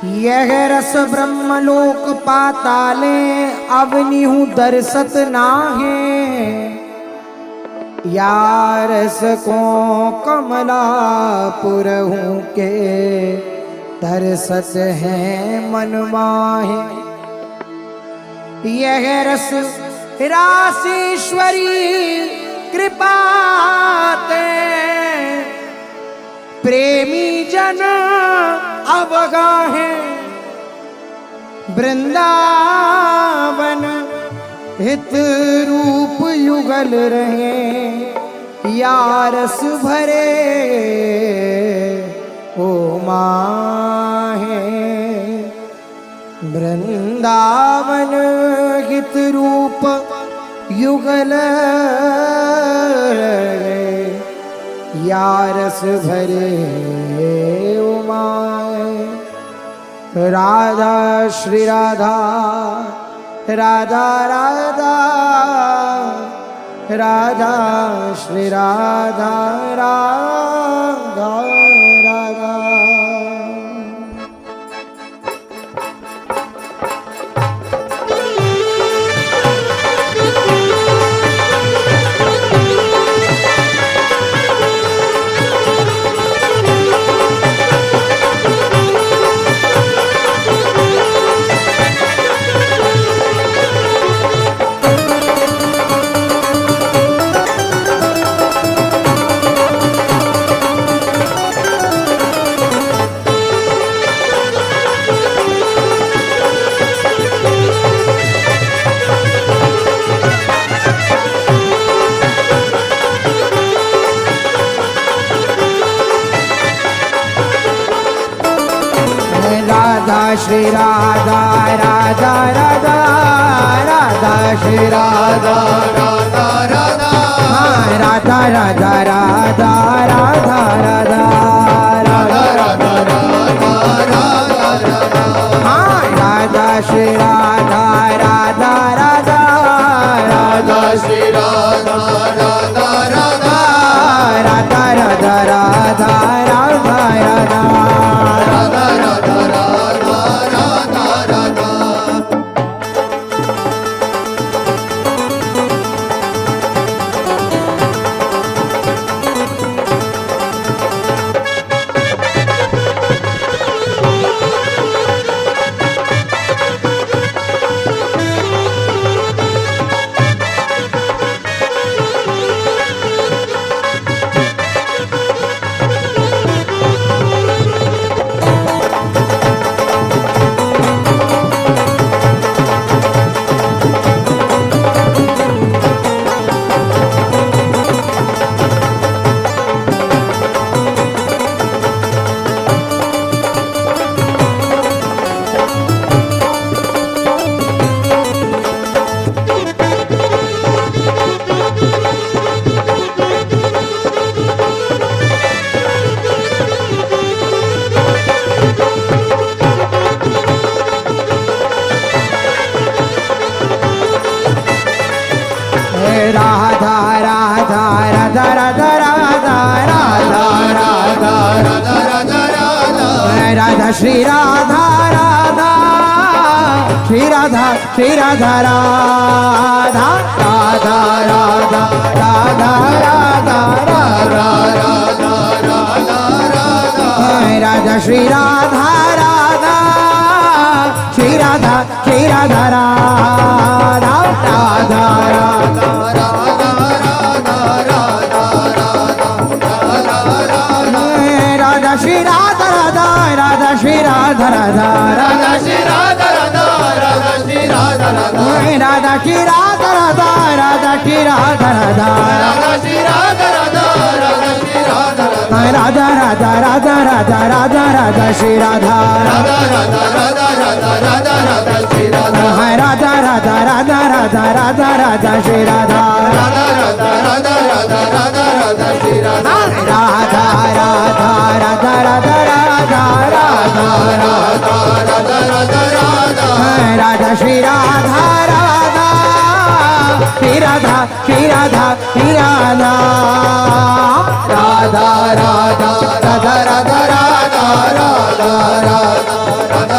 यह रस ब्रह्मलोक पाताले अवनिहु दर्शत नाहे। या रस को कमलापुर हूँ के दर्शत है मन माहे। यह रस राशीश्वरी कृपाते प्रेमी जन अवगाहे। वृंदावन हित रूप युगल रहे या रस भरे ओ माहे। वृंदावन हित रूप युगल रहे या रस भरे ओ माहे। राधा श्री राधा राधा राधा राधा श्री राधा राधा राधा। राधा श्री राधा राधा राधा राधा श्री राधा राधा राधा राधा राधा राधा राधा राधा राधा राधा राधा श्री राधा राधा राधा राधा श्री राधा राधा राधा राधा राधा राधा राधा राधा। राधा राधा राधा राधा राधा राधा राधा राधा राधा राधा राधा श्री राधा राधा श्री राधा श्री राधा राधा राधा राधा राधा राधा राधा राधा राधा राधा श्री राधा राधा श्री राधा श्री राधा राधा राधा राधा श्री राधा राधा राधा श्री राधा राधा राधा श्री राधा राधा राधा श्री राधा राधा राधा श्री राधा राधा राधा श्री राधा राधा राधा श्री राधा राधा राधा श्री राधा राधा राधा राधा राधा राधा राधा श्री राधा राधा राधा राधा राधा राधा राधा श्री राधा राधा राधा राधा राधा राधा राधा श्री राधा राधा राधा राधा राधा राधा राधा श्री राधा राधा राधा राधा राधा राधा राधा राधा राधा राधा राधा श्री राधा राधा श्री राधा श्री राधा श्री राधा राधा राधा राधा राधा राधा राधा राधा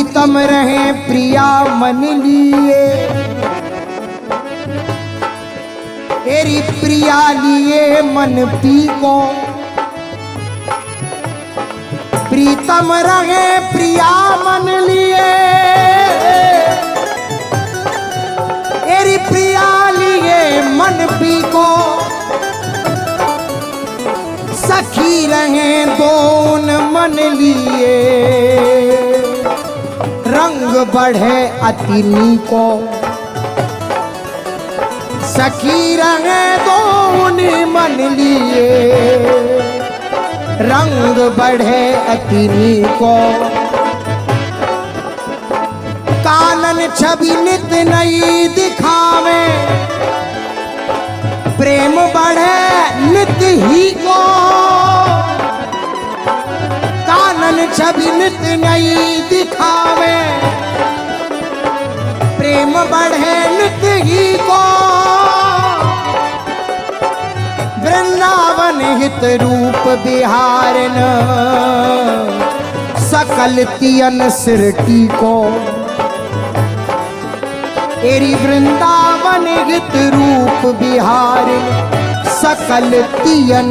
प्रीतम रहे प्रिया मन लिए, तेरी प्रिया लिए मन पी को। प्रीतम रहे प्रिया मन लिए, तेरी प्रिया लिए मन पी को। सखी रहे दोन मन लिए, रंग बढ़े अतिनी को। सखी रहे दोन मन लिए, रंग बढ़े अतिनी को। कानन छवि नित नई दिखावे, प्रेम बढ़े नित ही को। कानन छवि नित नई दिखावे, प्रेम बढ़े नित ही को। वृंदावन हित रूप बिहारन, सकल तियन सिरटी को। तेरी वृंदावन हित रूप बिहारन, सकल तियन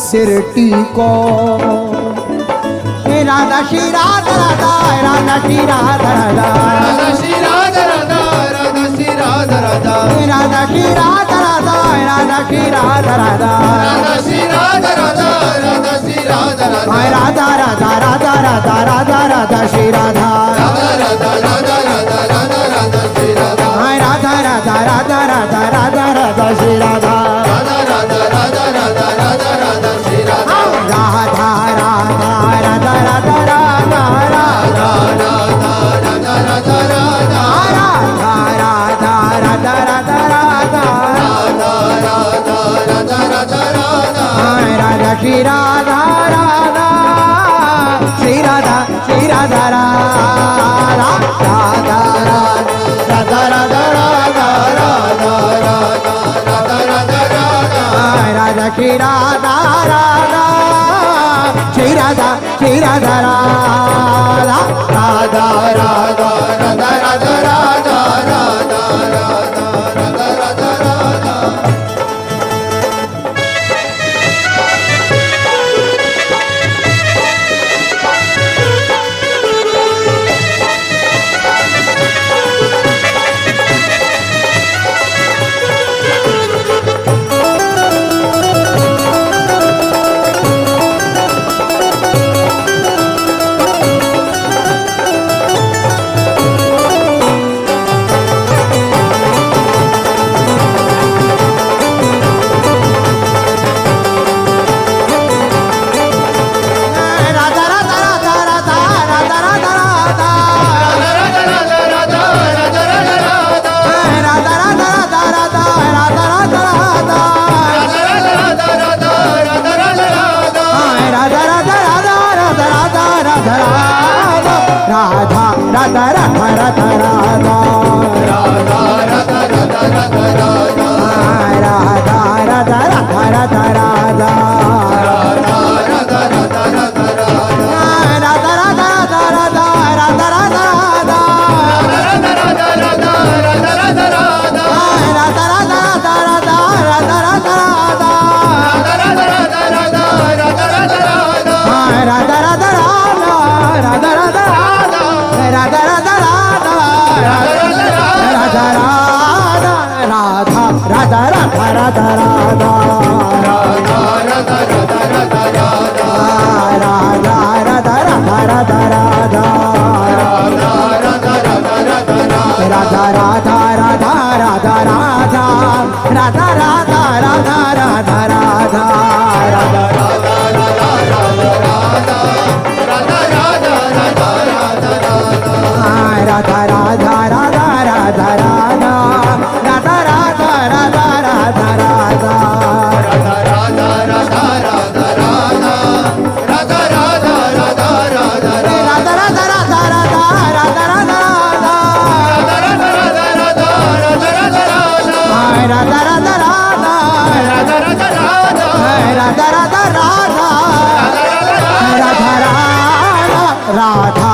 सिरटी को। राधा श्री राधा राधा, राधा श्री राधा राधा, राधा श्री राधा राधा, राधा श्री राधा राधा, राधा श्री राधा राधा, राधा श्री राधा राधा, राधा श्री राधा राधा, राधा श्री राधा राधा, राधा राधा राधा राधा राधा राधा श्री राधा, राधा राधा राधा राधा राधा राधा श्री राधा, राधा राधा राधा राधा राधा राधा श्री राधा, राधा राधा राधा राधा राधा राधा श्री राधा, राधा राधा राधा राधा राधा राधा, राधा राधा राधा राधा, राधा राधा राधा राधा राधा, राधा राधा राधा राधा, राधा श्री राधा राधा, श्री राधा श्री राधा राधा, राधा राधा राधा राधा राधा, राधा श्री राधा राधा, श्री राधा श्री राधा राधा, राधा राधा राधा राधा राधा, राधा